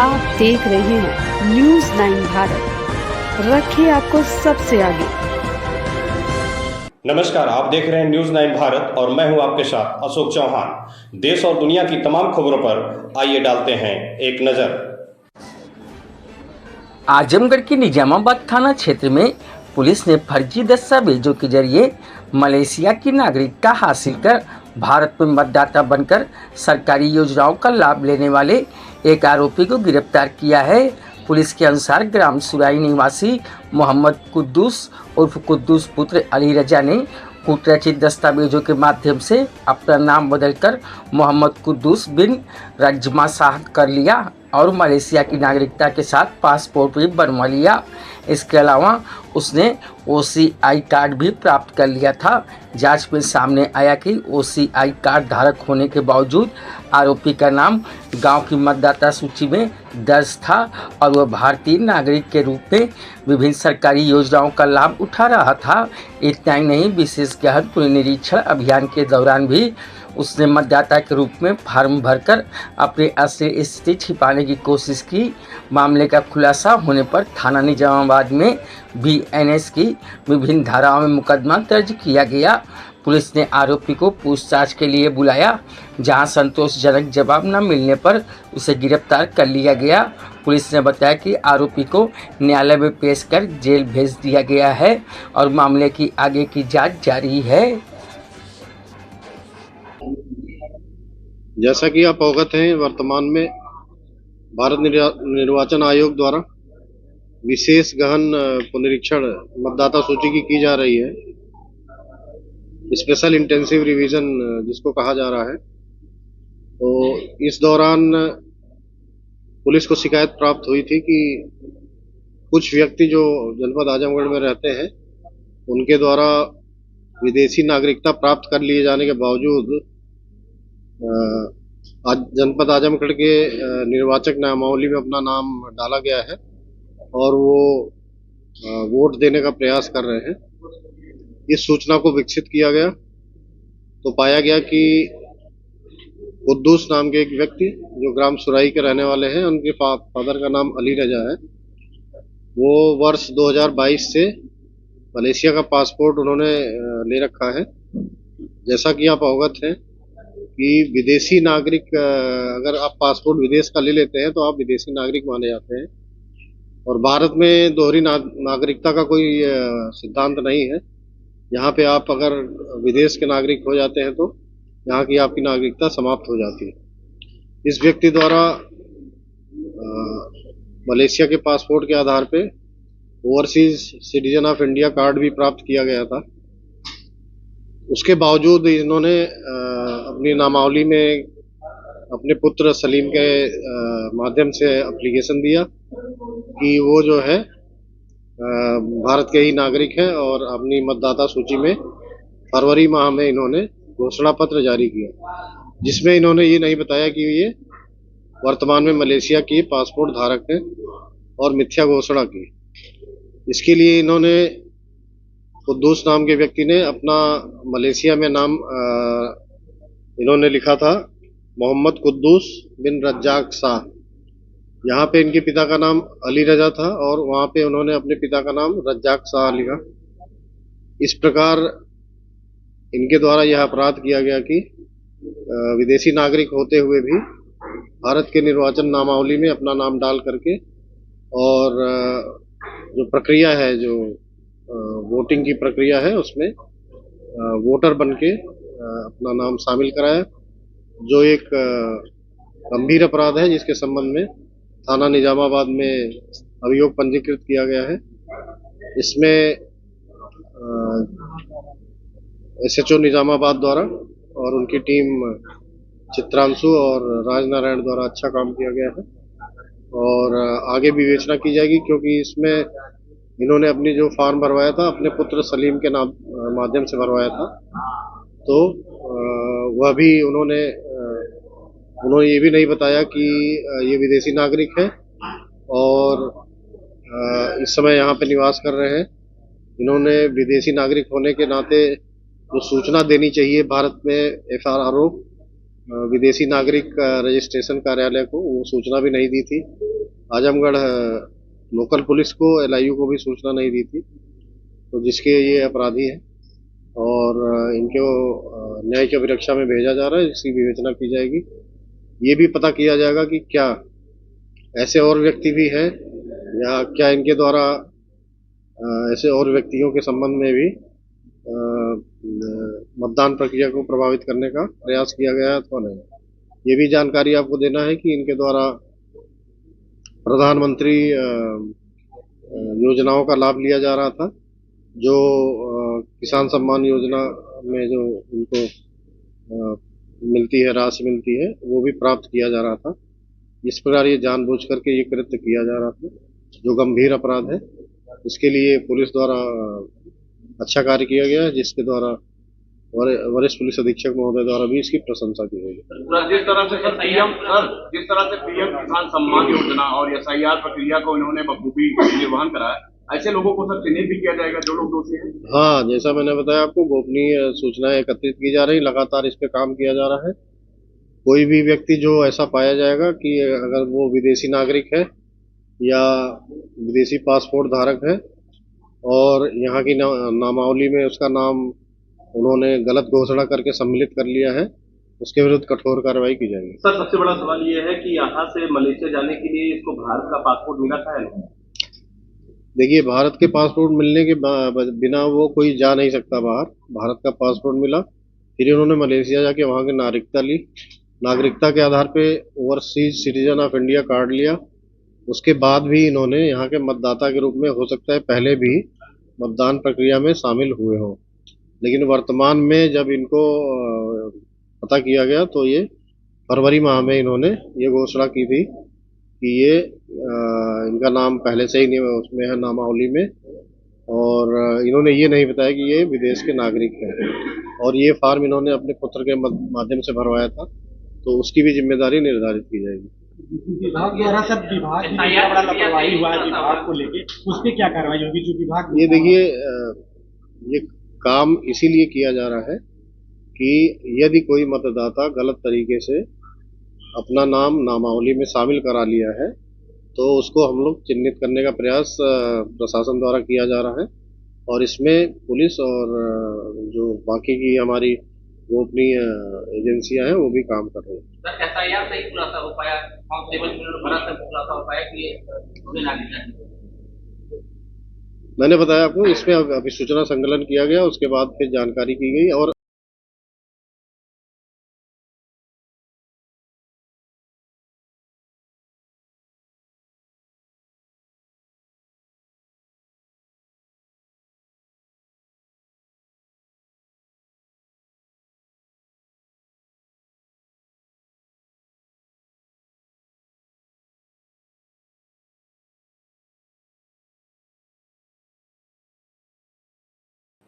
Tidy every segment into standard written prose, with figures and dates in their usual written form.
आप देख रहे हैं न्यूज़ 9 भारत, रखिए आपको सबसे आगे। नमस्कार, आप देख रहे हैं न्यूज़ 9 भारत और मैं हूं आपके साथ अशोक चौहान। देश और दुनिया की तमाम खबरों पर आइए डालते हैं एक नज़र। आजमगढ़ के निजामाबाद थाना क्षेत्र में पुलिस ने फर्जी दस्तावेजों के जरिए मलेशिया की नागरिकता हासिल कर भारत में मतदाता बनकर सरकारी योजनाओं का लाभ लेने वाले एक आरोपी को गिरफ्तार किया है। पुलिस के अनुसार ग्राम सुराई निवासी मोहम्मद कुद्दूस उर्फ कुद्दूस पुत्र अली रजा ने कूटरचित दस्तावेजों के माध्यम से अपना नाम बदलकर मोहम्मद कुद्दूस बिन रजमा शाह कर लिया और मलेशिया की नागरिकता के साथ पासपोर्ट भी बनवा लिया। इसके अलावा उसने OCI कार्ड भी प्राप्त कर लिया था। जांच में सामने आया कि OCI कार्ड धारक होने के बावजूद आरोपी का नाम गांव की मतदाता सूची में दर्ज था और वह भारतीय नागरिक के रूप में विभिन्न सरकारी योजनाओं का लाभ उठा रहा था। इतना ही नहीं, विशेष गहन पुनरीक्षण अभियान के दौरान भी उसने मतदाता के रूप में फार्म भरकर अपनी असली स्थिति छिपाने की कोशिश की। मामले का खुलासा होने पर थाना निजामाबाद में BNS की विभिन्न धाराओं में मुकदमा दर्ज किया गया। पुलिस ने आरोपी को पूछताछ के लिए बुलाया, जहां संतोषजनक जवाब न मिलने पर उसे गिरफ्तार कर लिया गया। पुलिस ने बताया कि आरोपी को न्यायालय में पेश कर जेल भेज दिया गया है और मामले की आगे की जांच जारी है। जैसा कि आप अवगत हैं, वर्तमान में भारत निर्वाचन आयोग द्वारा विशेष गहन पुनरीक्षण मतदाता सूची की जा रही है। स्पेशल इंटेंसिव रिवीजन जिसको कहा जा रहा है। तो इस दौरान पुलिस को शिकायत प्राप्त हुई थी कि कुछ व्यक्ति जो जनपद आजमगढ़ में रहते हैं उनके द्वारा विदेशी नागरिकता प्राप्त कर लिए जाने के बावजूद आज जनपद आजमगढ़ के निर्वाचक नामावली में अपना नाम डाला गया है और वो वोट देने का प्रयास कर रहे हैं। इस सूचना को विकसित किया गया तो पाया गया कि कुद्दूस नाम के एक व्यक्ति जो ग्राम सुराई के रहने वाले हैं, उनके फादर का नाम अली रजा है। वो वर्ष 2022 से मलेशिया का पासपोर्ट उन्होंने ले रखा है। जैसा कि आप अवगत हैं कि विदेशी नागरिक अगर आप पासपोर्ट विदेश का ले लेते हैं तो आप विदेशी नागरिक माने जाते हैं और भारत में दोहरी नागरिकता का कोई सिद्धांत नहीं है। यहाँ पे आप अगर विदेश के नागरिक हो जाते हैं तो यहाँ की आपकी नागरिकता समाप्त हो जाती है। इस व्यक्ति द्वारा मलेशिया के पासपोर्ट के आधार पे overseas citizen of India card भी प्राप्त किया गया था। उसके बावजूद इन्होंने अपनी नामावली में अपने पुत्र सलीम के माध्यम से एप्लीकेशन दिया कि वो जो है भारत के ही नागरिक हैं और अपनी मतदाता सूची में फरवरी माह में इन्होंने घोषणा पत्र जारी किया, जिसमें इन्होंने ये नहीं बताया कि ये वर्तमान में मलेशिया की पासपोर्ट धारक हैं और मिथ्या घोषणा की। इसके लिए इन्होंने कुद्दूस नाम के व्यक्ति ने अपना मलेशिया में नाम इन्होंने लिखा था मोहम्मद कुद्दूस बिन रज्जाक शाह। यहाँ पे इनके पिता का नाम अली रजा था और वहाँ पे उन्होंने अपने पिता का नाम रज्जाक शाह लिखा। इस प्रकार इनके द्वारा यह अपराध किया गया कि विदेशी नागरिक होते हुए भी भारत के निर्वाचन नामावली में अपना नाम डाल करके और जो प्रक्रिया है, जो वोटिंग की प्रक्रिया है, उसमें वोटर बनके अपना नाम शामिल कराया, जो एक गंभीर अपराध है जिसके संबंध में थाना निजामाबाद में अभियोग पंजीकृत किया गया है। इसमें SHO निजामाबाद द्वारा और उनकी टीम चित्रांशु और राजनारायण द्वारा अच्छा काम किया गया है और आगे विवेचना की जाएगी, क्योंकि इसमें इन्होंने अपनी जो फॉर्म भरवाया था अपने पुत्र सलीम के नाम माध्यम से भरवाया था। तो वह भी उन्होंने ये भी नहीं बताया कि ये विदेशी नागरिक है और इस समय यहाँ पे निवास कर रहे हैं। इन्होंने विदेशी नागरिक होने के नाते जो सूचना देनी चाहिए भारत में FRRO विदेशी नागरिक रजिस्ट्रेशन कार्यालय को, वो सूचना भी नहीं दी थी। आजमगढ़ लोकल पुलिस को, एलआईयू को भी सूचना नहीं दी थी, तो जिसके ये अपराधी हैं और इनको न्यायिक अभिरक्षा में भेजा जा रहा है। इसकी विवेचना की जाएगी। ये भी पता किया जाएगा कि क्या ऐसे और व्यक्ति भी हैं या क्या इनके द्वारा ऐसे और व्यक्तियों के संबंध में भी मतदान प्रक्रिया को प्रभावित करने का प्रयास किया गया है अथवा नहीं। ये भी जानकारी आपको देना है कि इनके द्वारा प्रधानमंत्री योजनाओं का लाभ लिया जा रहा था, जो किसान सम्मान योजना में जो इनको मिलती है, राशि मिलती है, वो भी प्राप्त किया जा रहा था। इस प्रकार ये जानबूझ करके ये कृत्य किया जा रहा था, जो गंभीर अपराध है। इसके लिए पुलिस द्वारा अच्छा कार्य किया गया है, जिसके द्वारा वरिष्ठ पुलिस अधीक्षक महोदय द्वारा भी इसकी प्रशंसा की गई है। जिस तरह से पीएम किसान सम्मान योजना और एसआईआर प्रक्रिया को इन्होंने बखूबी निर्वहन कराया, ऐसे लोगों को सब चिन्हित भी किया जाएगा जो लोग दोषी हैं। हाँ, जैसा मैंने बताया आपको, गोपनीय सूचनाएं एकत्रित की जा रही, लगातार इस पे काम किया जा रहा है। कोई भी व्यक्ति जो ऐसा पाया जाएगा कि अगर वो विदेशी नागरिक है या विदेशी पासपोर्ट धारक है और यहाँ की नामावली में उसका नाम उन्होंने गलत घोषणा करके सम्मिलित कर लिया है, उसके विरुद्ध कठोर कार्रवाई की जाएगी। सर, सबसे बड़ा सवाल ये है कि यहाँ से मलेशिया जाने के लिए इसको भारत का पासपोर्ट मिला था या नहीं? देखिए, भारत के पासपोर्ट मिलने के बिना वो कोई जा नहीं सकता बाहर। भारत का पासपोर्ट मिला, फिर इन्होंने मलेशिया जाके वहाँ की नागरिकता ली। नागरिकता के आधार पे overseas citizen of India card लिया। उसके बाद भी इन्होंने यहाँ के मतदाता के रूप में, हो सकता है पहले भी मतदान प्रक्रिया में शामिल हुए हों, लेकिन वर्तमान में जब इनको पता किया गया तो ये फरवरी माह में इन्होंने ये घोषणा की थी कि ये इनका नाम पहले से ही नहीं उसमें है नामावली में, और इन्होंने ये नहीं बताया कि ये विदेश के नागरिक हैं। और ये फॉर्म इन्होंने अपने पुत्र के माध्यम से भरवाया था, तो उसकी भी जिम्मेदारी निर्धारित की जाएगी। विभाग द्वारा सब विभाग की बड़ा लापरवाही हुआ है विभाग को लेके, उस पर क्या कार्रवाई होगी? जो विभाग ये देखिए, ये काम इसीलिए किया जा रहा है कि यदि कोई मतदाता गलत तरीके से अपना नाम नामावली में शामिल करा लिया है तो उसको हम लोग चिन्हित करने का प्रयास प्रशासन द्वारा किया जा रहा है, और इसमें पुलिस और जो बाकी की हमारी गोपनीय एजेंसियां हैं वो भी काम कर रही हैं। एसआईआर से ही खुलासा हो पाया, कांस्टेबल भरा से खुलासा हो पाया कि ये नागरिक है। मैंने बताया आपको, इसमें अभी सूचना संकलन किया गया, उसके बाद फिर जानकारी की गई। और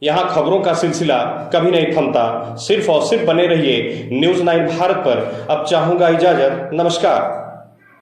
यहाँ खबरों का सिलसिला कभी नहीं थमता। सिर्फ और सिर्फ बने रहिए न्यूज़ 9 भारत पर। अब चाहूंगा इजाजत, नमस्कार।